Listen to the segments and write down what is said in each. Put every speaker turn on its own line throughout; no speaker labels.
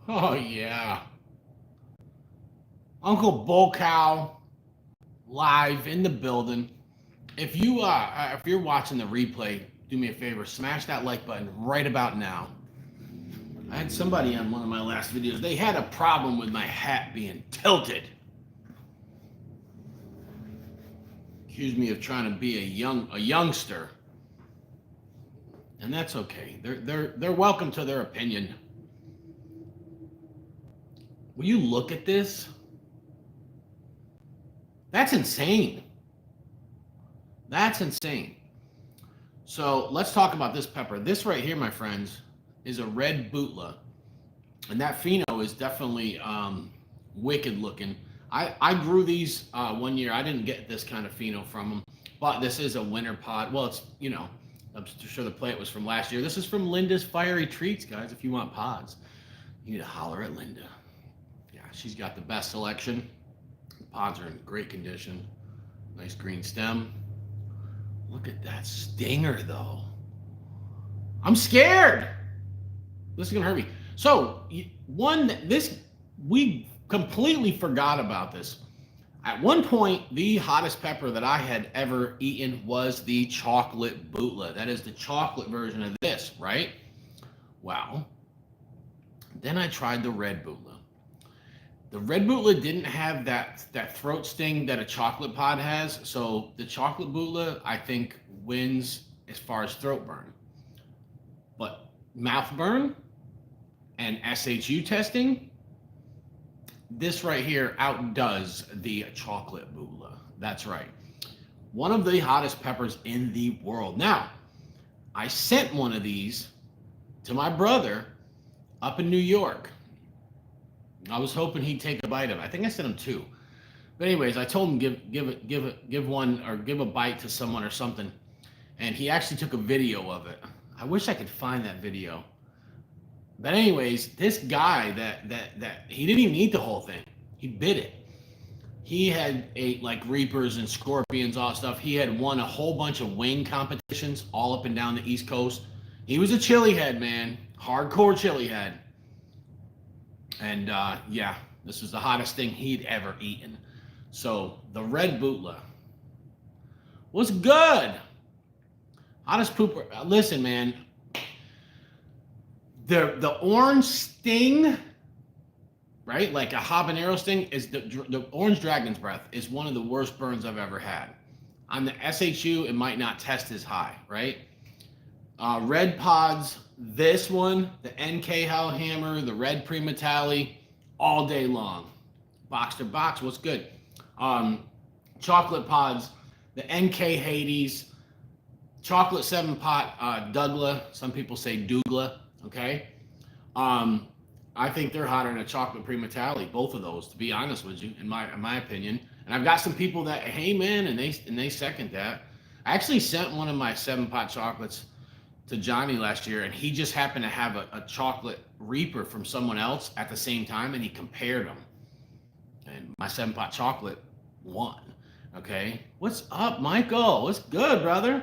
Oh yeah. Uncle Bull Cow live in the building. If you're watching the replay, do me a favor, smash that like button right about now. I had somebody on one of my last videos. They had a problem with my hat being tilted. Accused me of trying to be a youngster. And that's okay. They're welcome to their opinion. Will you look at this? That's insane. That's insane. So let's talk about this pepper. This right here, my friends, is a red Bhutlah. And that pheno is definitely wicked looking. I grew these one year. I didn't get this kind of pheno from them. But this is a winter pod. Well, it's, I'm sure the plant was from last year. This is from Linda's Fiery Treats, guys. If you want pods, you need to holler at Linda. Yeah, she's got the best selection. The pods are in great condition. Nice green stem. Look at that stinger, though. I'm scared. This is gonna hurt me. So we completely forgot about this. At one point, the hottest pepper that I had ever eaten was the chocolate Bhutlah. That is the chocolate version of this, right? Well, then I tried the red Bhutlah. The red Bhutlah didn't have that throat sting that a chocolate pod has. So the chocolate Bhutlah, I think, wins as far as throat burn. But mouth burn and SHU testing, this right here outdoes the chocolate Bhutlah. That's right. One of the hottest peppers in the world. Now, I sent one of these to my brother up in New York. I was hoping he'd take a bite of it. I think I sent him two. But anyways, I told him give one or give a bite to someone or something. And he actually took a video of it. I wish I could find that video. But anyways, this guy that he didn't even eat the whole thing. He bit it. He had ate like reapers and scorpions, all stuff. He had won a whole bunch of wing competitions all up and down the East Coast. He was a chili head, man. Hardcore chili head. And yeah, this was the hottest thing he'd ever eaten. So the red Bhutlah was good. Hottest pooper. Listen, man. The orange sting, right? Like a habanero sting, is the orange dragon's breath is one of the worst burns I've ever had. On the SHU, it might not test as high, right? Red pods, this one, the NK Hellhammer, the red Primotalii, all day long. Box to box, what's good? Chocolate pods, the NK Hades, chocolate 7-pot Douglas. Some people say Douglas. Okay, I think they're hotter than a chocolate Primotalii, both of those, to be honest with you, in my opinion. And I've got some people that, hey man, and they second that. I actually sent one of my 7-pot chocolates to Johnny last year, and he just happened to have a chocolate Reaper from someone else at the same time, and he compared them. And my 7-pot chocolate won. Okay, what's up, Michael? What's good, brother?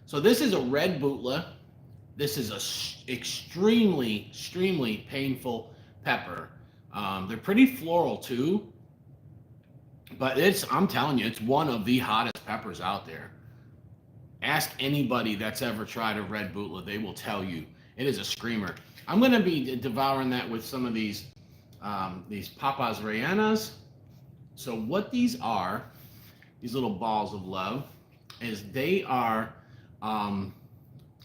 So this is a red Bhutlah. This is a extremely painful pepper. They're pretty floral too, but I'm telling you, it's one of the hottest peppers out there. Ask anybody that's ever tried a red Bhutlah, they will tell you it is a screamer. I'm going to be devouring that with some of these papas rellenas. So what these are, these little balls of love, is they are,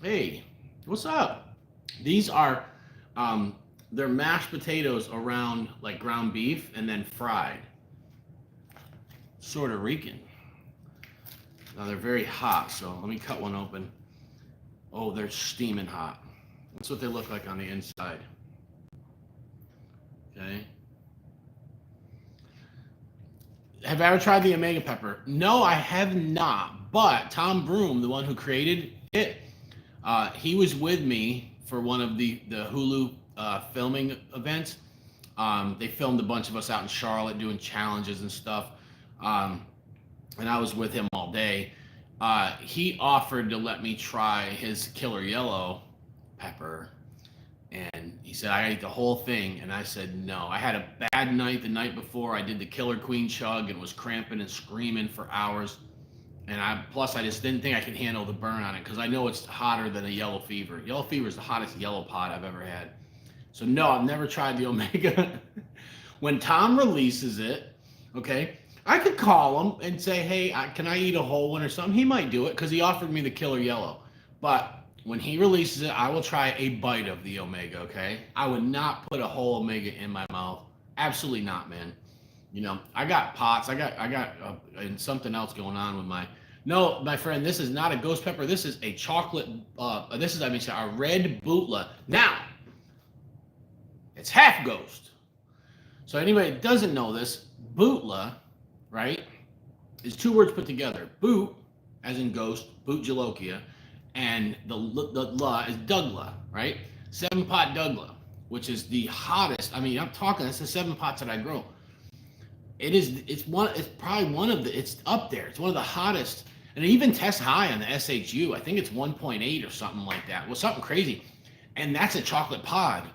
hey, what's up? These are, they're mashed potatoes around like ground beef and then fried. Sort of Rican. Now they're very hot, so let me cut one open. Oh, they're steaming hot. That's what they look like on the inside. Okay. Have I ever tried the Omega pepper? No, I have not. But Tom Broom, the one who created it, he was with me for one of the Hulu filming events. They filmed a bunch of us out in Charlotte doing challenges and stuff. And I was with him all day. He offered to let me try his Killer Yellow pepper. And he He said, I ate the whole thing. And I said, no. I had a bad night the night before. I did the Killer Queen chug and was cramping and screaming for hours. And plus I just didn't think I could handle the burn on it because I know it's hotter than a yellow fever. Yellow fever is the hottest yellow pod I've ever had. So no, I've never tried the Omega. When Tom releases it, okay, I could call him and say, hey, can I eat a whole one or something? He might do it because he offered me the Killer Yellow. But when he releases it, I will try a bite of the Omega, okay? I would not put a whole Omega in my mouth. Absolutely not, man. You know, I got pots. I got and something else going on with no, my friend, this is not a ghost pepper. This is a chocolate, a red Bhutlah. Now, it's half ghost. So anybody that doesn't know this, Bhutlah, right, is two words put together. Boot, as in ghost, Boot Jalokia, and the la is Douglas, right? 7-pot Douglas, which is the hottest. I mean, I'm talking, that's the 7 pots that I grow. It's probably one of the, it's up there. It's one of the hottest, and it even tests high on the SHU. I think it's 1.8 or something like that. Well, something crazy. And that's a chocolate pod,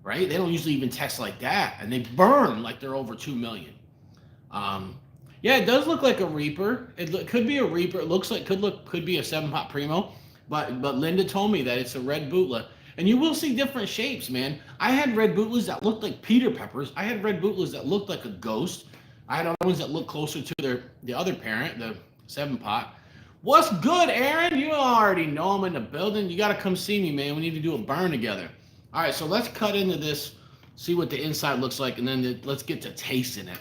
right? They don't usually even test like that, and they burn like they're over 2 million. Yeah, it does look like a Reaper. It could be a Reaper. It looks like could be a 7-pot Primo, but Linda told me that it's a red Bhutlah. And you will see different shapes, man. I had red Bhutlahs that looked like Peter Peppers. I had red Bhutlahs that looked like a ghost. I had other ones that look closer to the other parent, the 7-pot. What's good, Aaron? You already know I'm in the building. You got to come see me, man. We need to do a burn together. All right, so let's cut into this, see what the inside looks like, and then let's get to tasting it.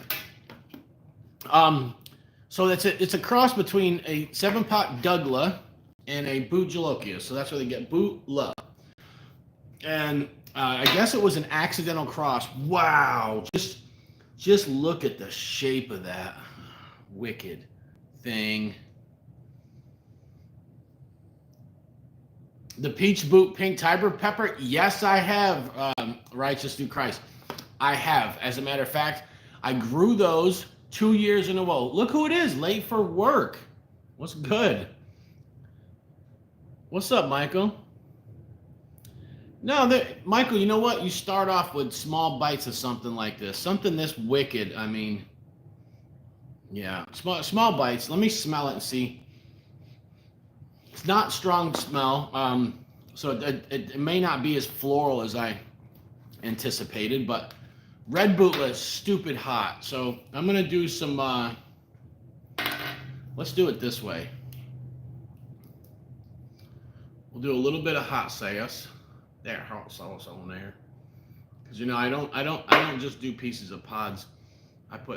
So it's a cross between a 7-pot Douglas and a Boot Jalokia. So that's where they get Bhutlah. And I guess it was an accidental cross. Wow, just look at the shape of that wicked thing. The Peach Boot Pink Tiger Pepper. Yes, I have, Righteous Through Christ. I have. As a matter of fact, I grew those 2 years in a row. Look who it is, late for work. What's good? What's up, Michael? No, Michael, you know what? You start off with small bites of something like this. Something this wicked. I mean, yeah, small bites. Let me smell it and see. It's not strong smell, so it may not be as floral as I anticipated, but red Bhutlah is stupid hot. So I'm going to do some, let's do it this way. We'll do a little bit of hot sauce. There, hot sauce on there. Because you know, I don't just do pieces of pods.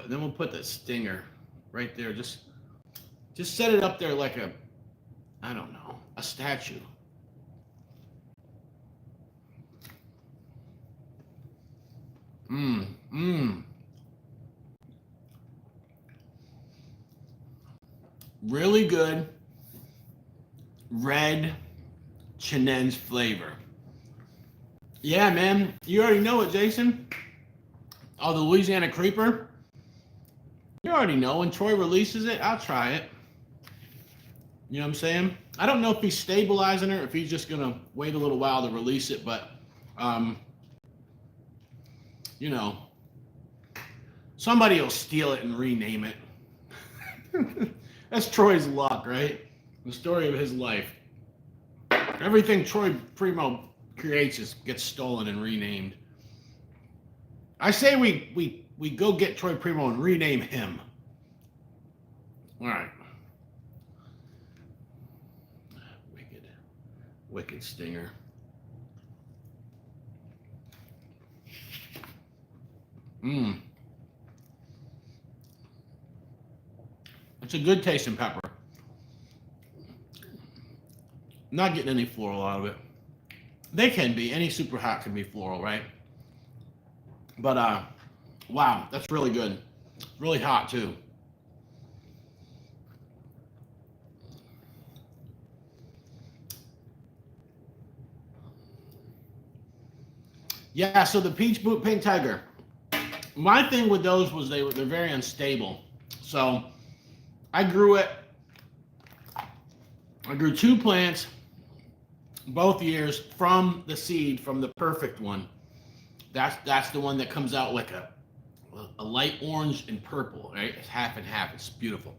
Then we'll put the stinger right there. Just set it up there like a, I don't know, a statue. Really good red Chinen's flavor. Yeah, man. You already know it, Jason. Oh, the Louisiana Creeper. You already know. When Troy releases it, I'll try it. You know what I'm saying? I don't know if he's stabilizing it or if he's just going to wait a little while to release it, but, you know, somebody will steal it and rename it. That's Troy's luck, right? The story of his life. Everything Troy Primo creates gets stolen and renamed. I say we go get Troy Primo and rename him. All right. Wicked stinger. It's a good tasting pepper. Not getting any floral out of it. They can be. Any super hot can be floral, right? But, wow, that's really good. Really hot, too. Yeah, so the Peach Boot Pink Tiger. My thing with those was they're very unstable. So I grew it. I grew 2 plants both years from the seed, from the perfect one. That's the one that comes out like a light orange and purple, right? It's half and half. It's beautiful.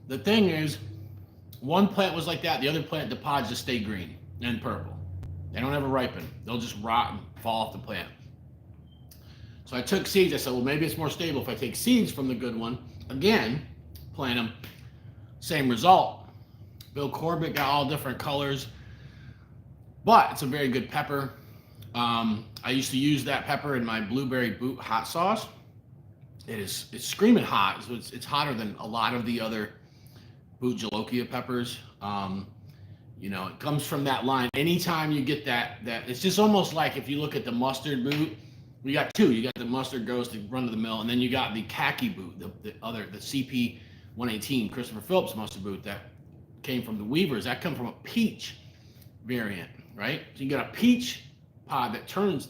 The thing is, one plant was like that. The other plant, the pods just stay green and purple. They don't ever ripen. They'll just rot and fall off the plant. So I took seeds. I said, well, maybe it's more stable if I take seeds from the good one. Again, plant them. Same result. Bill Corbett got all different colors. But it's a very good pepper. I used to use that pepper in my blueberry boot hot sauce. It's screaming hot. So it's hotter than a lot of the other boot jolokia peppers. It comes from that line. Anytime you get that it's just almost like if you look at the mustard boot, we got two. You got the mustard goes to run to the mill, and then you got the khaki boot, the CP 118 Christopher Phillips mustard boot that came from the Weavers. That come from a peach variant, right? So you got a peach pod that turns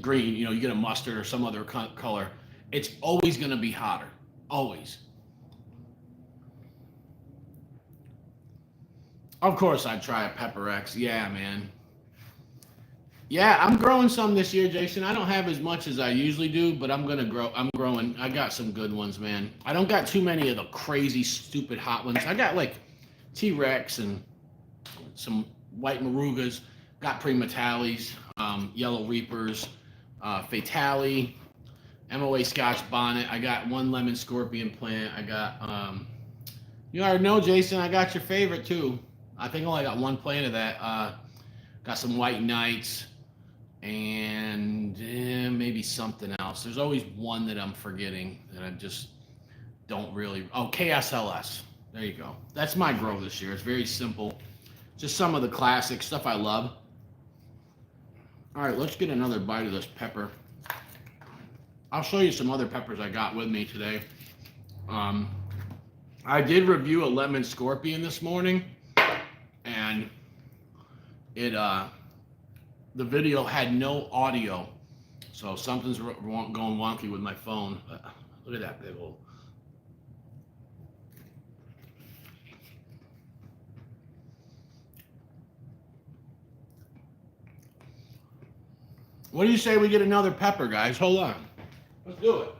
green. You get a mustard or some other color. It's always going to be hotter, always. Of course, I'd try a Pepper X. Yeah, man. Yeah, I'm growing some this year, Jason. I don't have as much as I usually do, but I'm gonna grow. I'm growing. I got some good ones, man. I don't got too many of the crazy, stupid hot ones. I got like T-Rex and some white Marugas. Got Primatalis, Yellow Reapers, Fatali, MOA Scotch Bonnet. I got one Lemon Scorpion plant. I got, you already know, Jason, I got your favorite too. I think I only got one plant of that. Got some White Knights and maybe something else. There's always one that I'm forgetting that I just don't really. Oh, KSLS. There you go. That's my grow this year. It's very simple. Just some of the classic stuff I love. All right, let's get another bite of this pepper. I'll show you some other peppers I got with me today. I did review a lemon scorpion this morning, and the video had no audio, so something's going wonky with my phone. Look at that big old. What do you say we get another pepper, guys? Hold on. Let's do it.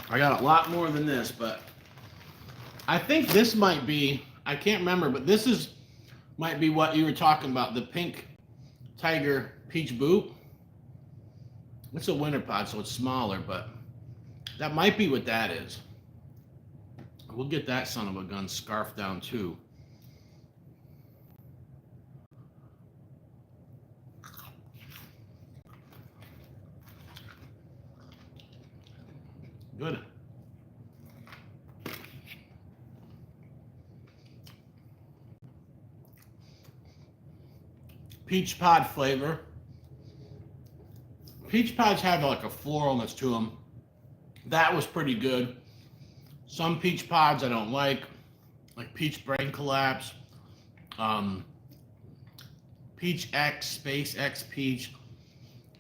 I got a lot more than this, but I think this might be, I can't remember, but this might be what you were talking about, the pink tiger peach boot. It's a winter pod, so it's smaller, but that might be what that is. We'll get that son of a gun scarfed down too. Good. Peach pod flavor. Peach pods have like a floralness to them. That was pretty good. Some peach pods I don't like peach brain collapse, peach X, space X peach.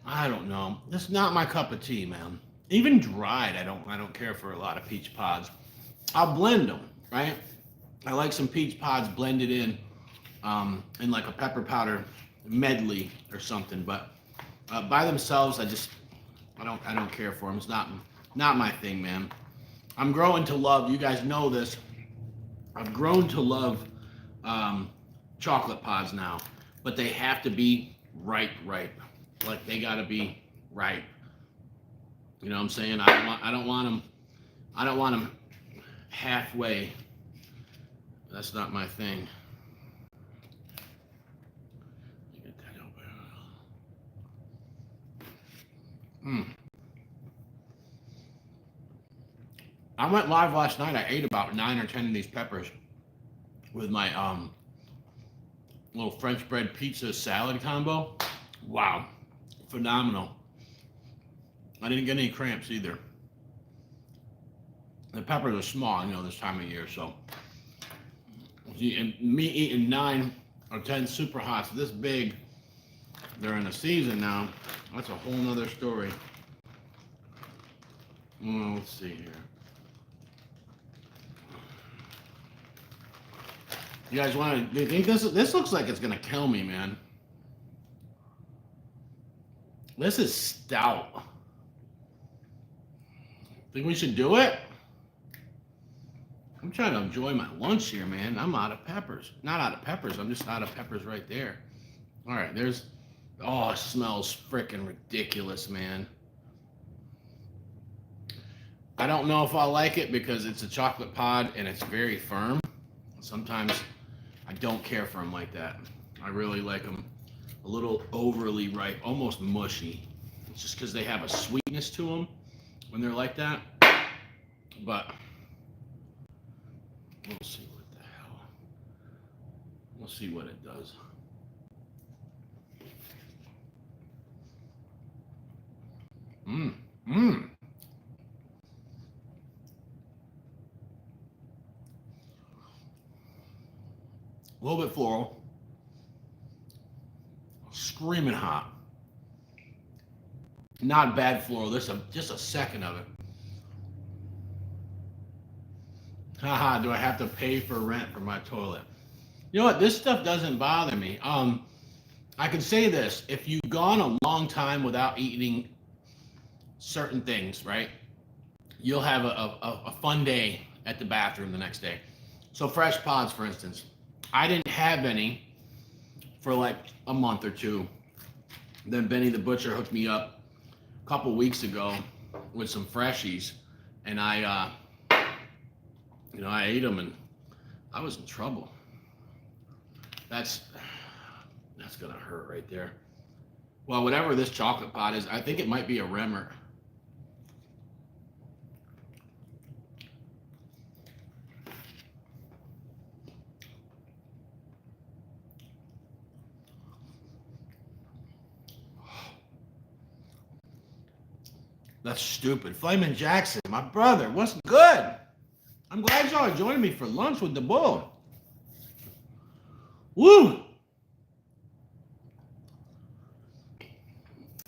I don't know. This is not my cup of tea, man. Even dried, I don't care for a lot of peach pods. I'll blend them, right? I like some peach pods blended in like a pepper powder medley or something. But by themselves, I don't care for them. It's not my thing, man. I'm growing to love. You guys know this. I've grown to love chocolate pods now, but they have to be ripe. Like they got to be ripe. You know what I'm saying? I don't want them halfway. That's not my thing. Get that over. I went live last night. I ate about 9 or 10 of these peppers with my little French bread pizza salad combo. Wow, phenomenal. I didn't get any cramps either. The peppers are small, this time of year, so. And me eating 9 or 10 super hots this big during the season now, that's a whole nother story. Let's see here. You guys want to? Do you think this looks like it's gonna kill me, man? This is stout. Think we should do it? I'm trying to enjoy my lunch here, man. I'm out of peppers. Not out of peppers. I'm just out of peppers right there. All right, there's. Oh, it smells freaking ridiculous, man. I don't know if I'll like it because it's a chocolate pod and it's very firm. Sometimes I don't care for them like that. I really like them a little overly ripe, almost mushy. It's just because they have a sweetness to them when they're like that. But we'll see what the hell. We'll see what it does. A little bit floral. Screaming hot. Not bad floral. There's just a second of it. Haha, do I have to pay for rent for my toilet? You know what? This stuff doesn't bother me. I can say this. If you've gone a long time without eating certain things, right? You'll have a fun day at the bathroom the next day. So fresh pods, for instance. I didn't have any for like a month or two. Then Benny the Butcher hooked me up a couple weeks ago with some freshies. And I ate them and I was in trouble. That's gonna hurt right there. Well, whatever this chocolate pot is, I think it might be a Remmer. That's stupid. Flamin' Jackson, my brother, what's good? I'm glad y'all are joining me for lunch with the bull. Woo!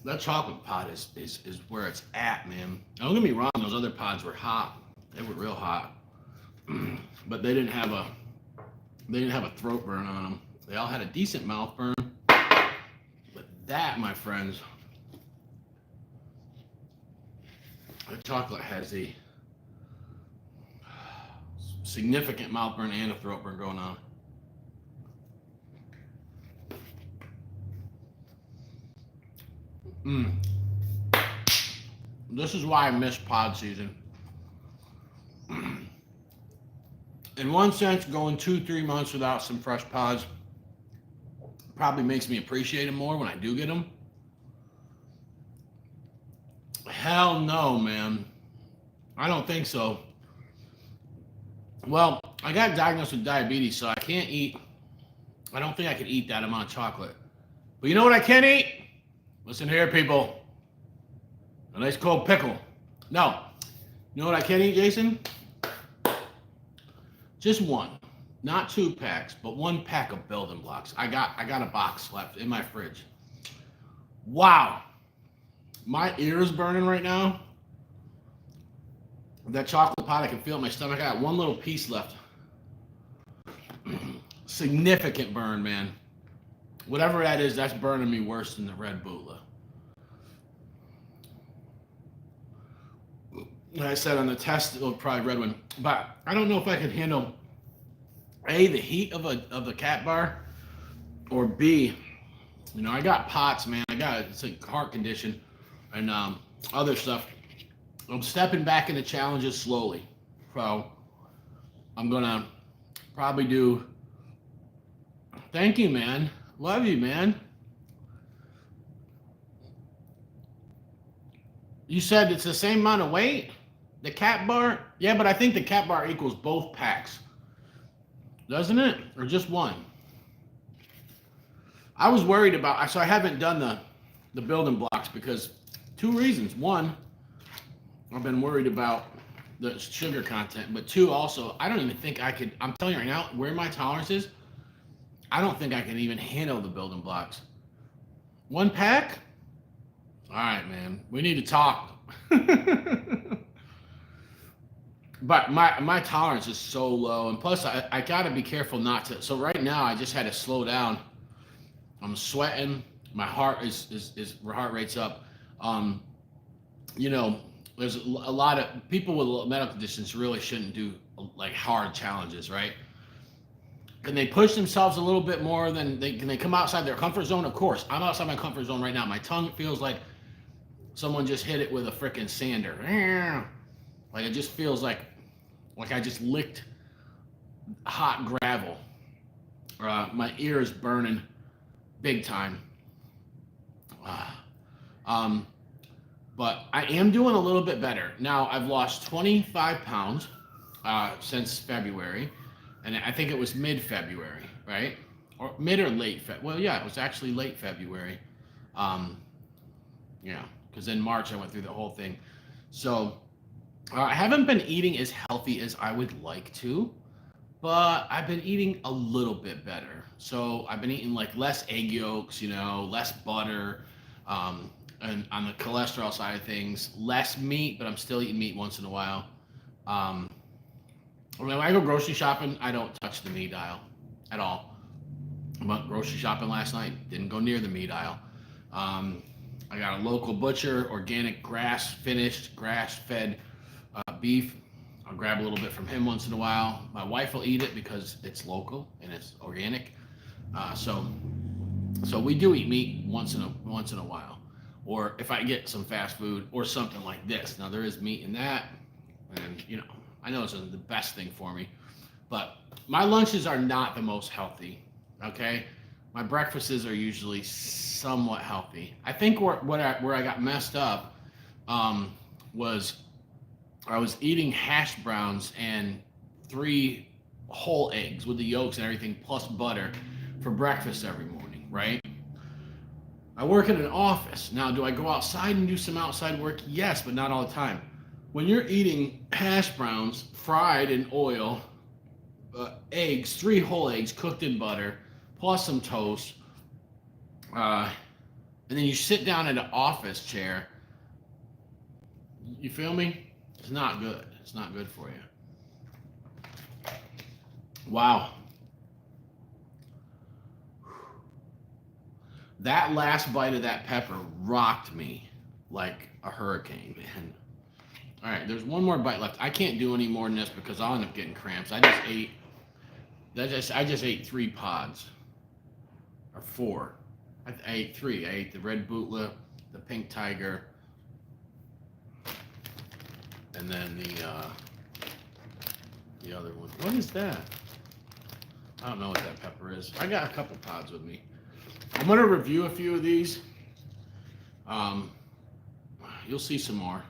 That chocolate pot is where it's at, man. Don't get me wrong, those other pods were hot. They were real hot. But they didn't have a throat burn on them. They all had a decent mouth burn. But that, my friends, the chocolate has a significant mouth burn and a throat burn going on. This is why I miss pod season. In one sense, going 2-3 months without some fresh pods probably makes me appreciate them more when I do get them. Hell no, man. I don't think so. Well, I got diagnosed with diabetes, so I can't eat. I don't think I could eat that amount of chocolate. But you know what I can eat? Listen here, people. A nice cold pickle. No. You know what I can eat, Jason? Just one. Not 2 packs, but 1 pack of building blocks. I got a box left in my fridge. Wow. My ear is burning right now. That chocolate pot, I can feel it in my stomach. I got 1 little piece left. Significant burn, man. Whatever that is, that's burning me worse than the red Bhutlah. Like I said on the test, it'll probably red one. But I don't know if I could handle A, the heat of the cat bar, or B, I got POTS, man. It's a heart condition and other stuff. I'm stepping back into challenges slowly. So I'm gonna probably do. Thank you, man. Love you, man. You said it's the same amount of weight? The cat bar? Yeah, but I think the cat bar equals both packs. Doesn't it? Or just one? I was worried about, so I haven't done the building blocks because 2 reasons. 1, I've been worried about the sugar content, but 2, also, I don't even think I could, I'm telling you right now, where my tolerance is, I don't think I can even handle the building blocks. 1 pack? All right, man. We need to talk. but my tolerance is so low, and plus I gotta be careful not to. So right now I just had to slow down. I'm sweating. My heart is heart rate's up. Um, you know, there's a lot of people with medical conditions really shouldn't do like hard challenges, right? Can they push themselves a little bit more than they can? They come outside their comfort zone. Of course, I'm outside my comfort zone right now. My tongue feels like someone just hit it with a freaking sander. Like it just feels like I just licked hot gravel. My ear is burning big time. Uh, um, but I am doing a little bit better now. I've lost 25 pounds since February, and I think it was mid-February, right? Or mid or late Feb. Well, yeah, it was actually late February. Um, yeah, because in March I went through the whole thing. So I haven't been eating as healthy as I would like to, but I've been eating a little bit better. So I've been eating like less egg yolks, less butter, and on the cholesterol side of things, less meat, but I'm still eating meat once in a while. Um, when I go grocery shopping, I don't touch the meat aisle at all. I went grocery shopping last night, didn't go near the meat aisle. Um, I got a local butcher, organic finished, grass-fed beef. I'll grab a little bit from him once in a while. My wife will eat it because it's local and it's organic. So we do eat meat once in a while, or if I get some fast food or something like this. Now there is meat in that, and I know it's the best thing for me, but my lunches are not the most healthy. Okay, my breakfasts are usually somewhat healthy. I think where I got messed up was I was eating hash browns and 3 whole eggs with the yolks and everything plus butter for breakfast every morning, right? I work in an office. Now, do I go outside and do some outside work? Yes, but not all the time. When you're eating hash browns fried in oil, eggs, 3 whole eggs cooked in butter, plus some toast, and then you sit down in an office chair, you feel me? It's not good. It's not good for you. Wow. That last bite of that pepper rocked me like a hurricane, man. All right, there's one more bite left. I can't do any more than this because I'll end up getting cramps. I just ate 3 pods, or 4. I ate 3. I ate the red Bhutlah, the pink tiger, and then the other one. What is that? I don't know what that pepper is. I got a couple pods with me. I'm gonna review a few of these. You'll see some more.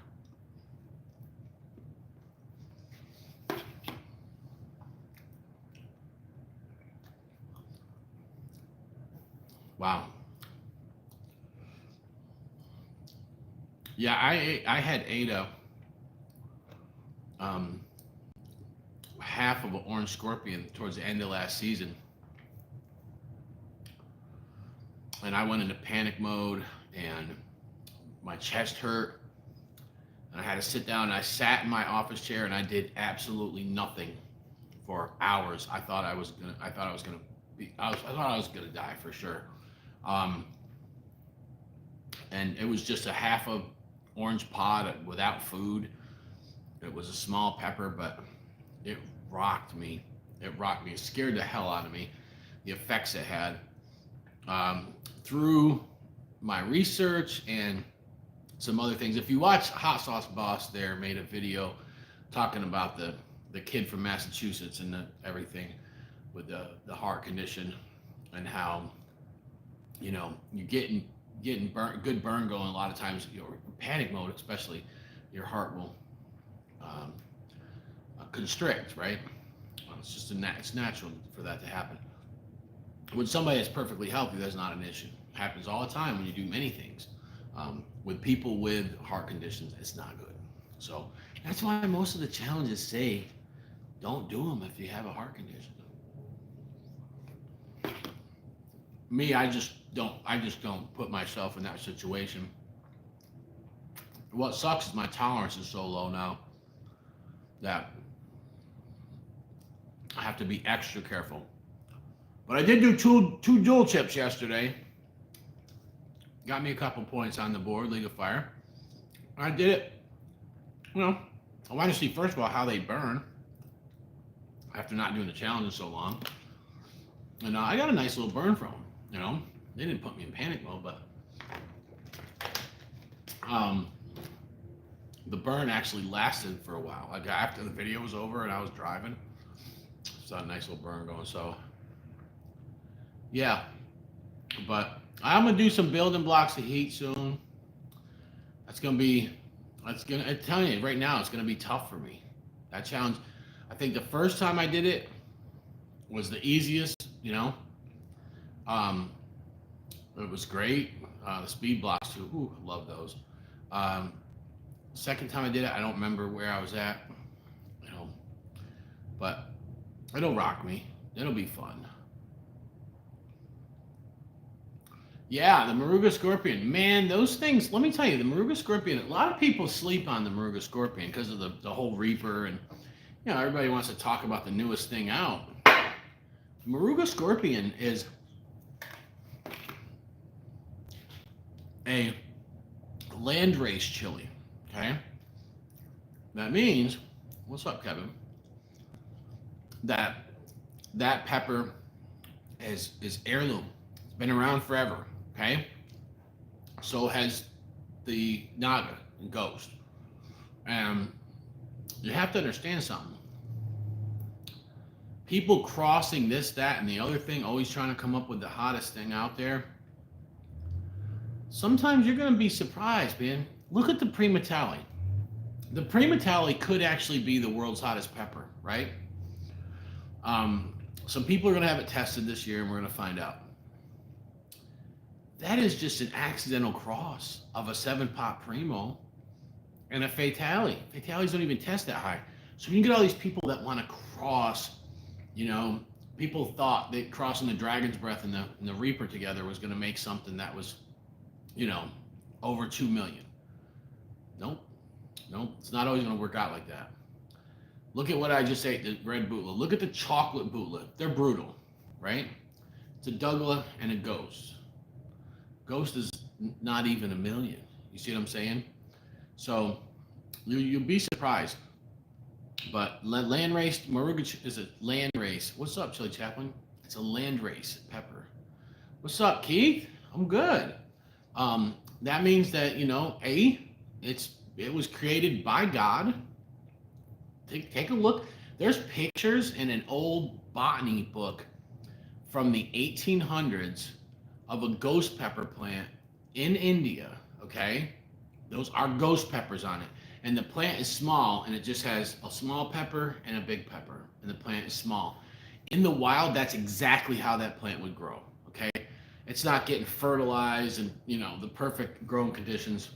Wow. Yeah, I had ate half of an orange scorpion towards the end of last season, and I went into panic mode, and my chest hurt, and I had to sit down. And I sat in my office chair, and I did absolutely nothing for hours. I thought I was gonna die for sure. And it was just a half of orange pod without food. It was a small pepper, but it rocked me. It rocked me. It scared the hell out of me. The effects it had. Through my research and some other things. If you watch Hot Sauce Boss, there made a video talking about the kid from Massachusetts and everything with the heart condition, and how you're getting good burn going. A lot of times, panic mode, especially, your heart will constrict, right? It's just it's natural for that to happen. With somebody that's perfectly healthy, that's not an issue. It happens all the time when you do many things. With people with heart conditions, it's not good. So that's why most of the challenges say, don't do them if you have a heart condition. Me, I just don't put myself in that situation. What sucks is my tolerance is so low now that I have to be extra careful. But I did do two dual chips yesterday. Got me a couple points on the board, League of Fire. I did it. You know, I want to see first of all how they burn after not doing the challenge in so long. And I got a nice little burn from them. You know, they didn't put me in panic mode, but the burn actually lasted for a while. Like after the video was over and I was driving, saw a nice little burn going. So yeah, but I'm gonna do some building blocks of heat soon. I'm telling you right now, it's gonna be tough for me. That challenge, I think the first time I did it was the easiest, you know. It was great. The speed blocks too, ooh, love those. Second time I did it, I don't remember where I was at, you know, but it'll rock me. It'll be fun. Yeah, the Moruga Scorpion. Man, those things, let me tell you, the Moruga Scorpion, a lot of people sleep on the Moruga Scorpion because of the whole Reaper, and, you know, everybody wants to talk about the newest thing out. Moruga Scorpion is a landrace chili, okay? That means, what's up, Kevin? That pepper is heirloom. It's been around forever. Okay, so has the Naga and Ghost. And you have to understand something. People crossing this, that, and the other thing, always trying to come up with the hottest thing out there. Sometimes you're going to be surprised, man. Look at the Primotalii. The Primotalii could actually be the world's hottest pepper, right? Some people are going to have it tested this year, and we're going to find out. That is just an accidental cross of a 7-pot Primo and a Fatali. Fatalis don't even test that high. So you can get all these people that want to cross, you know, people thought that crossing the Dragon's Breath and the Reaper together was going to make something that was, you know, over 2 million. Nope. It's not always going to work out like that. Look at what I just ate, the red Bhutlah. Look at the chocolate Bhutlah. They're brutal, right? It's a Douglas and a Ghost. Ghost is not even 1 million. You see what I'm saying? So you'll be surprised. But landrace, Moruga is a landrace. What's up, Chili Chaplin? It's a landrace pepper. What's up, Keith? I'm good. That means that, you know, it was created by God. Take a look. There's pictures in an old botany book from the 1800s of a ghost pepper plant in India, okay? Those are ghost peppers on it. And the plant is small, and it just has a small pepper and a big pepper, and the plant is small. In the wild, that's exactly how that plant would grow, okay? It's not getting fertilized and, you know, the perfect growing conditions.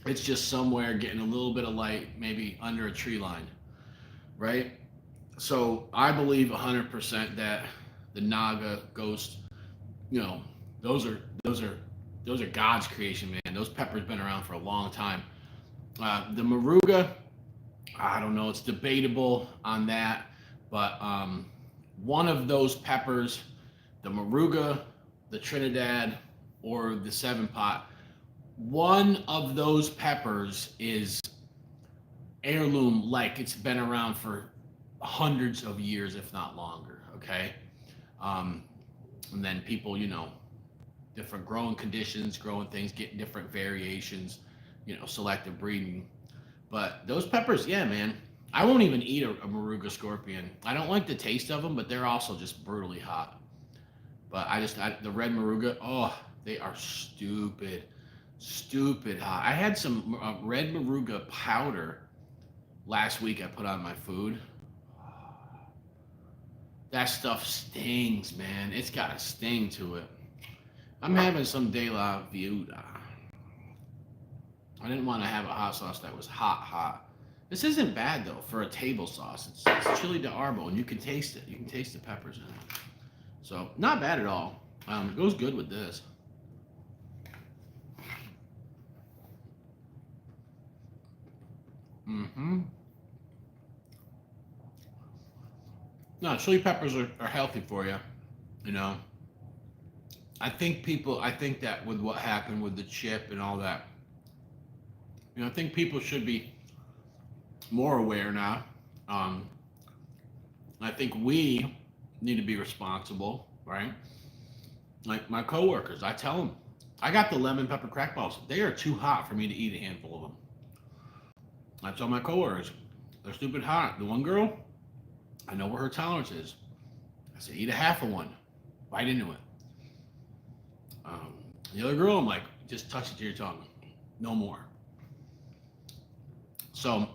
It's just somewhere getting a little bit of light, maybe under a tree line, right? So I believe 100% that the Naga ghost, you know, those are God's creation, man. Those peppers been around for a long time. The Moruga, I don't know. It's debatable on that, but one of those peppers, the Moruga, the Trinidad, or the 7-pot, one of those peppers is heirloom, like it's been around for hundreds of years, if not longer. Okay, and then people, you know, different growing conditions, growing things, get different variations, you know, selective breeding. But those peppers, yeah, man. I won't even eat a Moruga Scorpion. I don't like the taste of them, but they're also just brutally hot. But the red Moruga, oh, they are stupid hot. I had some red Moruga powder last week I put on my food. That stuff stings, man. It's got a sting to it. I'm having some De La Viuda. I didn't want to have a hot sauce that was hot. This isn't bad, though, for a table sauce. It's chili de arbo, and you can taste it. You can taste the peppers in it. So, not bad at all. It goes good with this. No, chili peppers are healthy for you. You know, I think that with what happened with the chip and all that, I think people should be more aware now. Um, I think we need to be responsible, right? Like my coworkers, I tell them, I got the lemon pepper crack balls. They are too hot for me to eat a handful of them. I tell my coworkers, they're stupid hot. The one girl, I know where her tolerance is. I said, eat a half of one, bite into it. Um, the other girl, I'm like, just touch it to your tongue, no more. So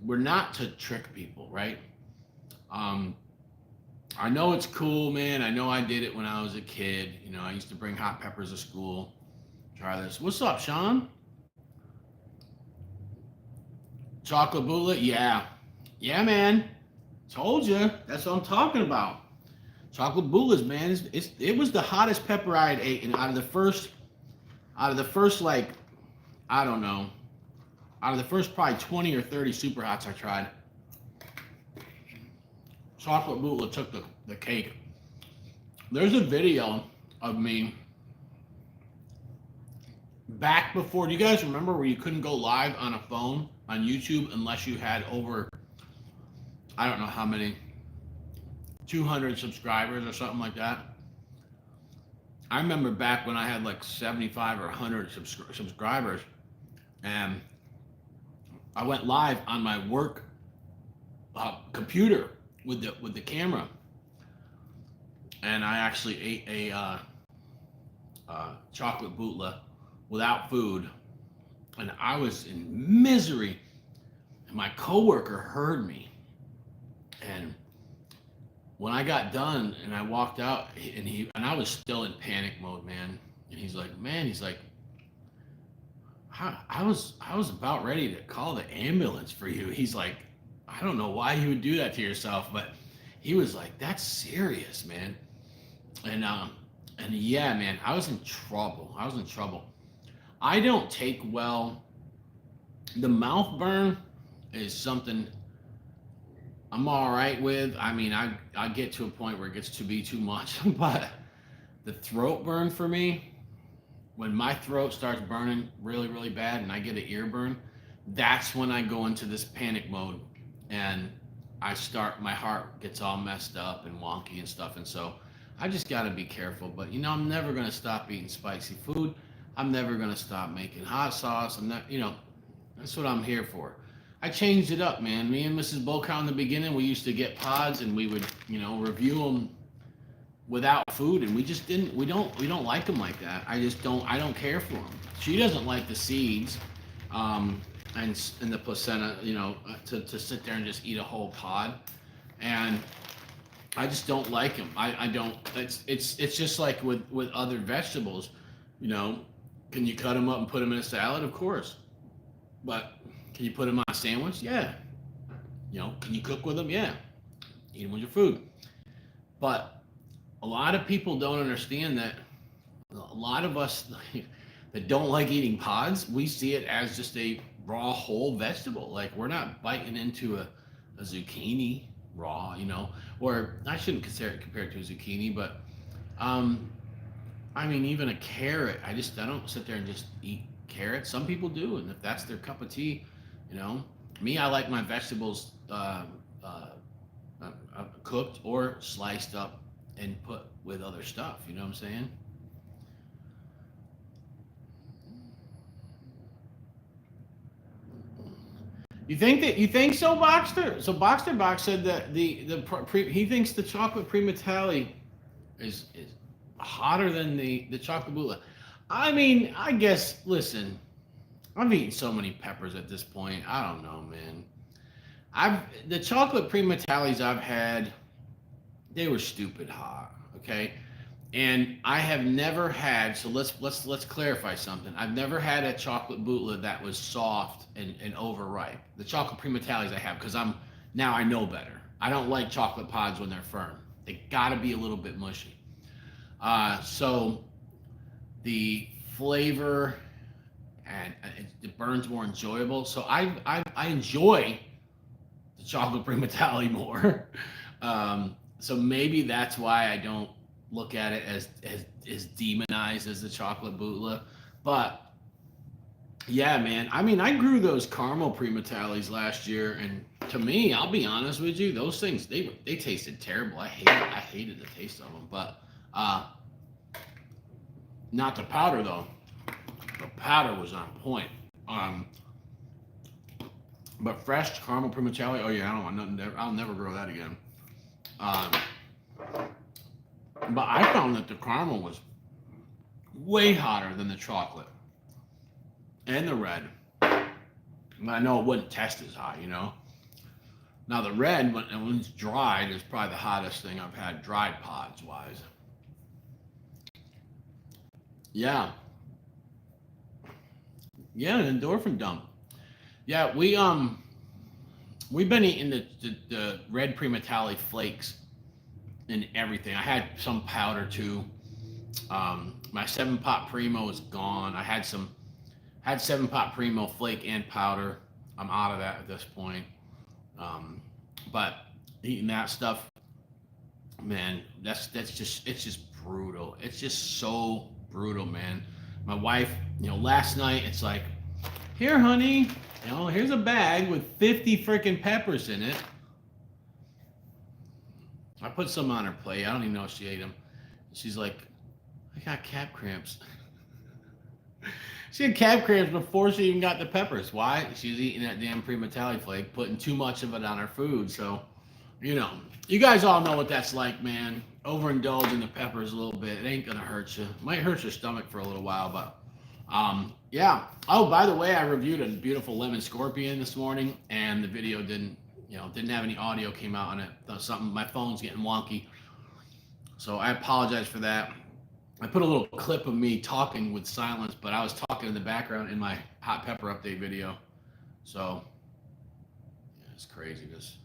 we're not to trick people, right? Um, I know it's cool, man. I know I did it when I was a kid. I used to bring hot peppers to school. Try this. What's up, Sean? Chocolate Bhutlah? Yeah. Yeah, man. Told you. That's what I'm talking about. Chocolate Bhutlahs, man. It was the hottest pepper I had ate, and out of the first like, I don't know, out of the first probably 20 or 30 super hots I tried, Chocolate Bhutlah took the cake. There's a video of me back before. Do you guys remember where you couldn't go live on a phone on YouTube unless you had over, I don't know how many, 200 subscribers or something like that? I remember back when I had like 75 or 100 subscribers, and I went live on my work computer with the camera, and I actually ate a chocolate Bhutlah without food, and I was in misery. And my coworker heard me, and when I got done and I walked out, and I was still in panic mode, man. And he's like, I was about ready to call the ambulance for you. He's like, I don't know why you would do that to yourself, but he was like, that's serious, man. And yeah, man, I was in trouble. I don't take well. The mouth burn is something I'm all right with. I mean, I get to a point where it gets to be too much, but the throat burn for me, when my throat starts burning really, really bad and I get an ear burn, that's when I go into this panic mode, and my heart gets all messed up and wonky and stuff. And so I just got to be careful. But, I'm never going to stop eating spicy food. I'm never going to stop making hot sauce. I'm not, that's what I'm here for. I changed it up, man. Me and Mrs. Bocow in the beginning, we used to get pods and we would, review them without food, and we just didn't. We don't like them like that. I don't care for them. She doesn't like the seeds, and the placenta, to sit there and just eat a whole pod, and I just don't like them. I don't. It's just like with other vegetables, Can you cut them up and put them in a salad? Of course, but can you put them on a sandwich? Yeah. Can you cook with them? Yeah. Eat them with your food. But a lot of people don't understand that a lot of us that don't like eating pods, we see it as just a raw whole vegetable. Like, we're not biting into a zucchini raw, or I shouldn't compare it to a zucchini, but I mean, even a carrot. I don't sit there and just eat carrots. Some people do, and if that's their cup of tea, me, I like my vegetables cooked or sliced up and put with other stuff. You know what I'm saying? You think so, Boxster? So Boxster Box said that he thinks the chocolate Primotalii is hotter than the chocolate Bhutlah. I mean, I guess. Listen, I've eaten so many peppers at this point. I don't know, man. The chocolate Primatalis I've had, they were stupid hot. Okay, and I have never had. So let's clarify something. I've never had a chocolate Bhutlah that was soft and overripe. The chocolate Primatalis I have, because now I know better. I don't like chocolate pods when they're firm. They got to be a little bit mushy. So the flavor and it burns more enjoyable. So I enjoy the chocolate Primotalii more. So maybe that's why I don't look at it as demonized as the chocolate Bhutlah. But yeah, man. I mean, I grew those caramel Primatalis last year, and to me, I'll be honest with you, those things they tasted terrible. I hated the taste of them. But not the powder though. The powder was on point. Um, but fresh caramel Primatali, oh yeah, I don't want nothing there. I'll never grow that again. Um, but I found that the caramel was way hotter than the chocolate and the red. I know it wouldn't test as hot, you know. Now the red, when it's dried, is probably the hottest thing I've had dried pods wise. Yeah, yeah, an endorphin dump. Yeah, we've been eating the red Primatali flakes and everything. I had some powder too. My 7 pot Primo is gone. Had 7 pot Primo flake and powder. I'm out of that at this point. Um, but eating that stuff, man, that's just it's just brutal. It's just so brutal, man. My wife, last night it's like, here, honey, here's a bag with 50 freaking peppers in it. I put some on her plate. I don't even know if she ate them. She's like, I got calf cramps. She had calf cramps before she even got the peppers. Why? She's eating that damn Primatali flake, putting too much of it on her food. So, you guys all know what that's like, man. Overindulging the peppers a little bit. It ain't gonna hurt you. Might hurt your stomach for a little while, but yeah. Oh, by the way, I reviewed a beautiful lemon scorpion this morning, and the video didn't have any audio came out on it. Something, my phone's getting wonky, so I apologize for that. I put a little clip of me talking with silence, but I was talking in the background in my hot pepper update video. So, yeah, it's craziness.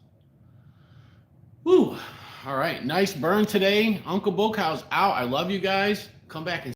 Woo! All right, nice burn today. Uncle Bokow's out. I love you guys. Come back and